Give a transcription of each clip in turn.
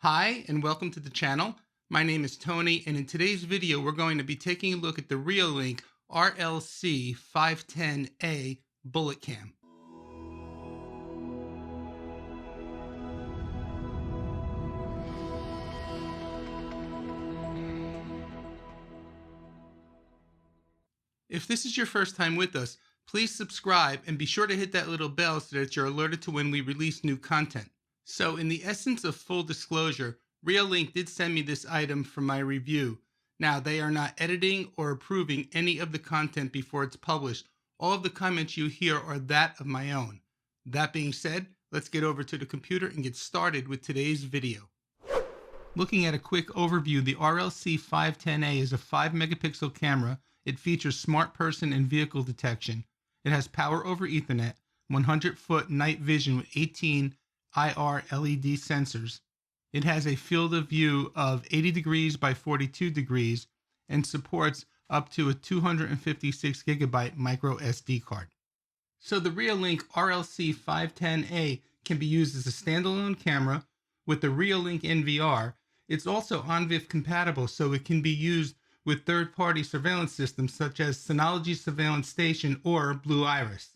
Hi, and welcome to the channel. My name is Tony, and in today's video, we're going to be taking a look at the Reolink RLC-510A bullet cam. If this is your first time with us, please subscribe and be sure to hit that little bell so that you're alerted to when we release new content. So in the essence of full disclosure, Reolink did send me this item for my review. Now, they are not editing or approving any of the content before it's published. All of the comments you hear are that of my own. That being said, let's get over to the computer and get started with today's video. Looking at a quick overview, the RLC-510A is a 5 megapixel camera. It features smart person and vehicle detection. It has power over Ethernet, 100-foot night vision with 18 IR LED sensors. It has a field of view of 80 degrees by 42 degrees and supports up to a 256 gigabyte micro SD card. So the Reolink RLC-510A can be used as a standalone camera with the Reolink NVR. It's also OnVIF compatible, so it can be used with third-party surveillance systems such as Synology Surveillance Station or Blue Iris.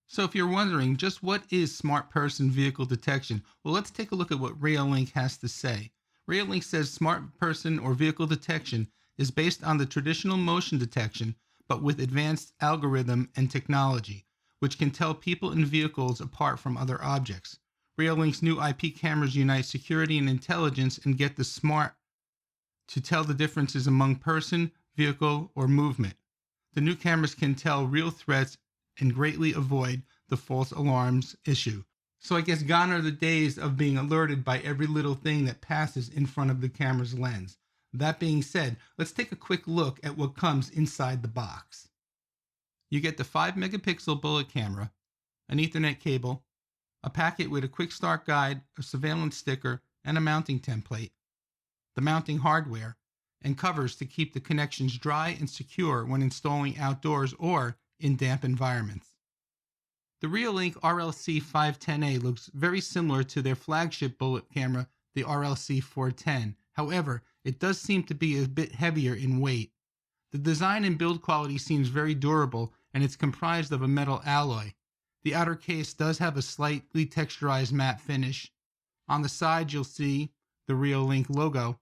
So if you're wondering, just what is smart person vehicle detection? Well, let's take a look at what Reolink has to say. Reolink says smart person or vehicle detection is based on the traditional motion detection, but with advanced algorithm and technology, which can tell people and vehicles apart from other objects. Reolink's new IP cameras unite security and intelligence and get the smart to tell the differences among person, vehicle, or movement. The new cameras can tell real threats and greatly avoid the false alarms issue. So I guess gone are the days of being alerted by every little thing that passes in front of the camera's lens. That being said, let's take a quick look at what comes inside the box. You get the 5 megapixel bullet camera, an Ethernet cable, a packet with a quick start guide, a surveillance sticker, and a mounting template, the mounting hardware, and covers to keep the connections dry and secure when installing outdoors or in damp environments. The Reolink RLC-510A looks very similar to their flagship bullet camera, the RLC-410. However, it does seem to be a bit heavier in weight. The design and build quality seems very durable, and it's comprised of a metal alloy. The outer case does have a slightly texturized matte finish. On the side, you'll see the Reolink logo.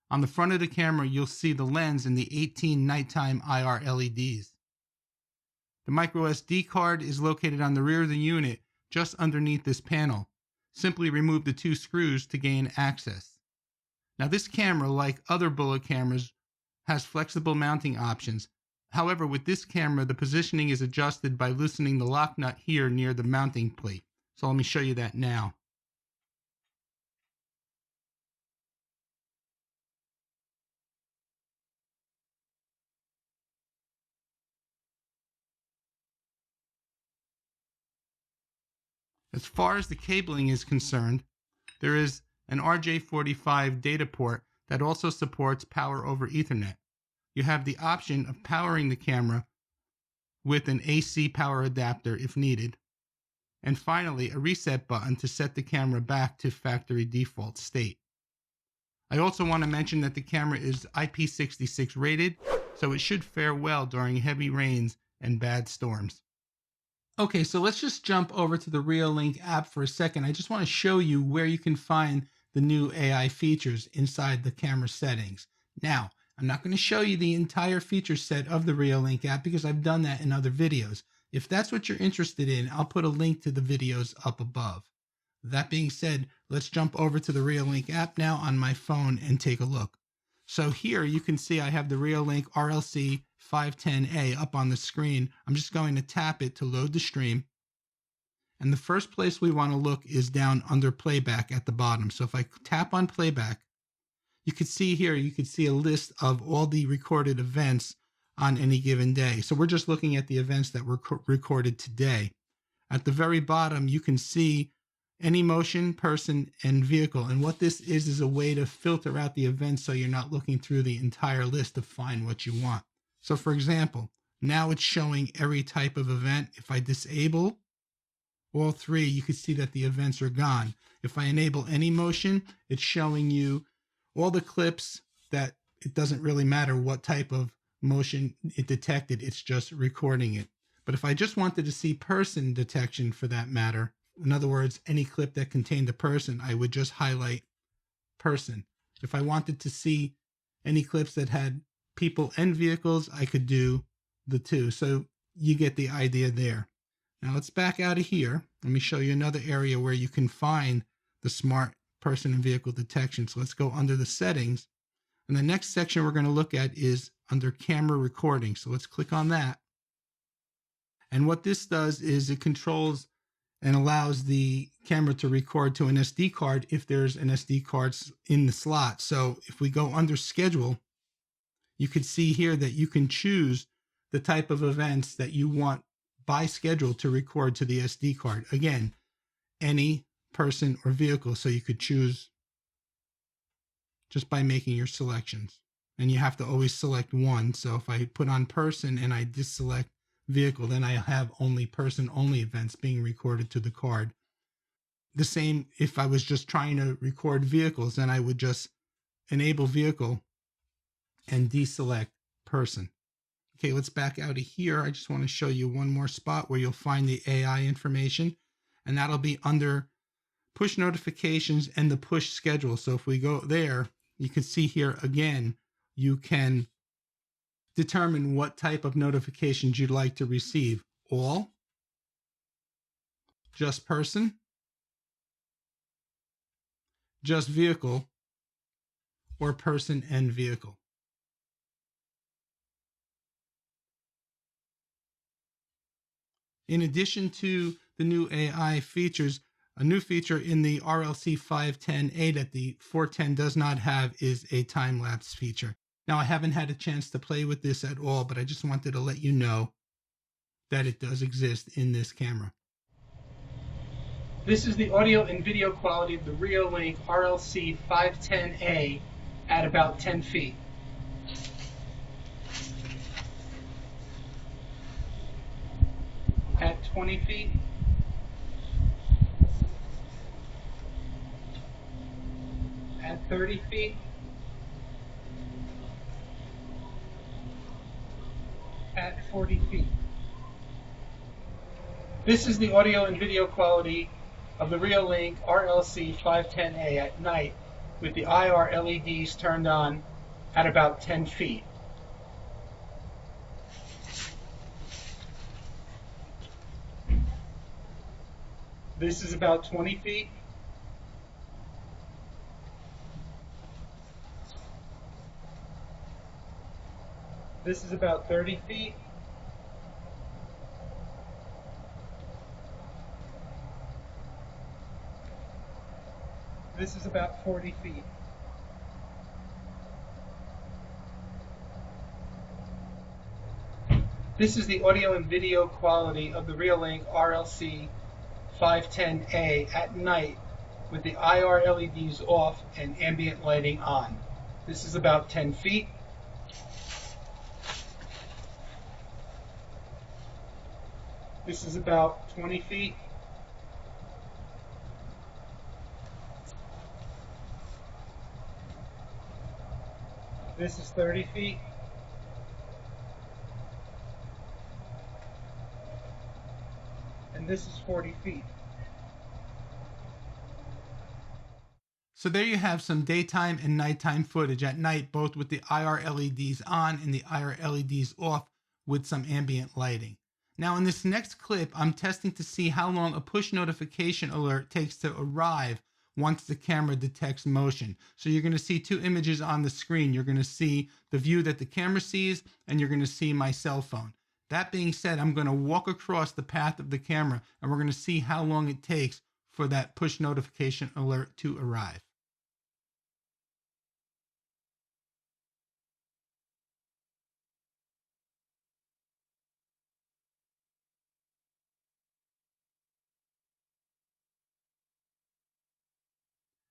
On the front of the camera, you'll see the lens and the 18 nighttime IR LEDs. The micro SD card is located on the rear of the unit, just underneath this panel. Simply remove the 2 screws to gain access. Now this camera, like other bullet cameras, has flexible mounting options. However, with this camera, the positioning is adjusted by loosening the lock nut here near the mounting plate. So let me show you that now. As far as the cabling is concerned, there is an RJ45 data port that also supports power over Ethernet. You have the option of powering the camera with an AC power adapter if needed. And finally, a reset button to set the camera back to factory default state. I also want to mention that the camera is IP66 rated, so it should fare well during heavy rains and bad storms. Okay, so let's just jump over to the Reolink app for a second. I just want to show you where you can find the new AI features inside the camera settings. Now, I'm not going to show you the entire feature set of the Reolink app because I've done that in other videos. If that's what you're interested in, I'll put a link to the videos up above. That being said, let's jump over to the Reolink app now on my phone and take a look. So here you can see I have the Reolink RLC-510A up on the screen. I'm just going to tap it to load the stream. And the first place we want to look is down under playback at the bottom. So if I tap on playback, you can see here, you can see a list of all the recorded events on any given day. So we're just looking at the events that were recorded today. At the very bottom, you can see any motion, person, and vehicle. And what this is a way to filter out the events so you're not looking through the entire list to find what you want. So for example, now it's showing every type of event. If I disable all three, you can see that the events are gone. If I enable any motion, it's showing you all the clips that it doesn't really matter what type of motion it detected, it's just recording it. But if I just wanted to see person detection for that matter, in other words, any clip that contained a person, I would just highlight person. If I wanted to see any clips that had people and vehicles, I could do the two. So you get the idea there. Now let's back out of here. Let me show you another area where you can find the smart person and vehicle detection. So let's go under the settings. And the next section we're going to look at is under camera recording. So let's click on that. And what this does is it controls and allows the camera to record to an SD card if there's an SD card in the slot. So if we go under schedule, you can see here that you can choose the type of events that you want by schedule to record to the SD card. Again, any person or vehicle. So you could choose just by making your selections. And you have to always select one. So if I put on person and I deselect vehicle, then I have only person only events being recorded to the card. The same if I was just trying to record vehicles, then I would just enable vehicle and deselect person. Okay, let's back out of here. I just want to show you one more spot where you'll find the AI information, and that'll be under push notifications and the push schedule. So if we go there, you can see here again, you can determine what type of notifications you'd like to receive. All, just person, just vehicle, or person and vehicle. In addition to the new AI features, a new feature in the RLC-510A that the 410 does not have is a time-lapse feature. Now, I haven't had a chance to play with this at all, but I just wanted to let you know that it does exist in this camera. This is the audio and video quality of the Reolink RLC-510A at about 10 feet. At 20 feet. At 30 feet. At 40 feet. This is the audio and video quality of the Reolink RLC-510A at night with the IR LEDs turned on at about 10 feet. This is about 20 feet. This is about 30 feet. This is about 40 feet. This is the audio and video quality of the Reolink RLC-510A at night with the IR LEDs off and ambient lighting on. This is about 10 feet. This is about 20 feet. This is 30 feet. And this is 40 feet. So there you have some daytime and nighttime footage at night, both with the IR LEDs on and the IR LEDs off with some ambient lighting. Now in this next clip, I'm testing to see how long a push notification alert takes to arrive once the camera detects motion. So you're going to see two images on the screen. You're going to see the view that the camera sees, and you're going to see my cell phone. That being said, I'm going to walk across the path of the camera, and we're going to see how long it takes for that push notification alert to arrive.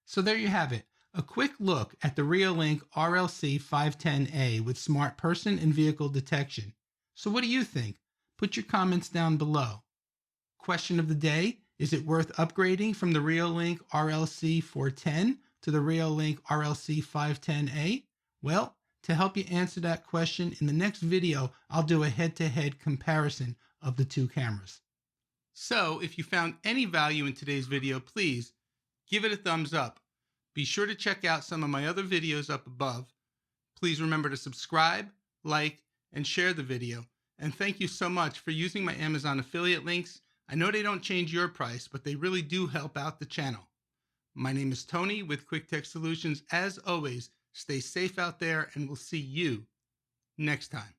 So there you have it, a quick look at the Reolink RLC-510A with smart person and vehicle detection. So what do you think? Put your comments down below. Question of the day, Is it worth upgrading from the Reolink RLC-410 to the Reolink RLC-510A? Well, to help you answer that question, in the next video, I'll do a head-to-head comparison of the two cameras. So, if you found any value in today's video, please give it a thumbs up. Be sure to check out some of my other videos up above. Please remember to subscribe, like, and share the video. And thank you so much for using my Amazon affiliate links. I know they don't change your price, but they really do help out the channel. My name is Tony with Quik Tech Solutions. As always, stay safe out there, and we'll see you next time.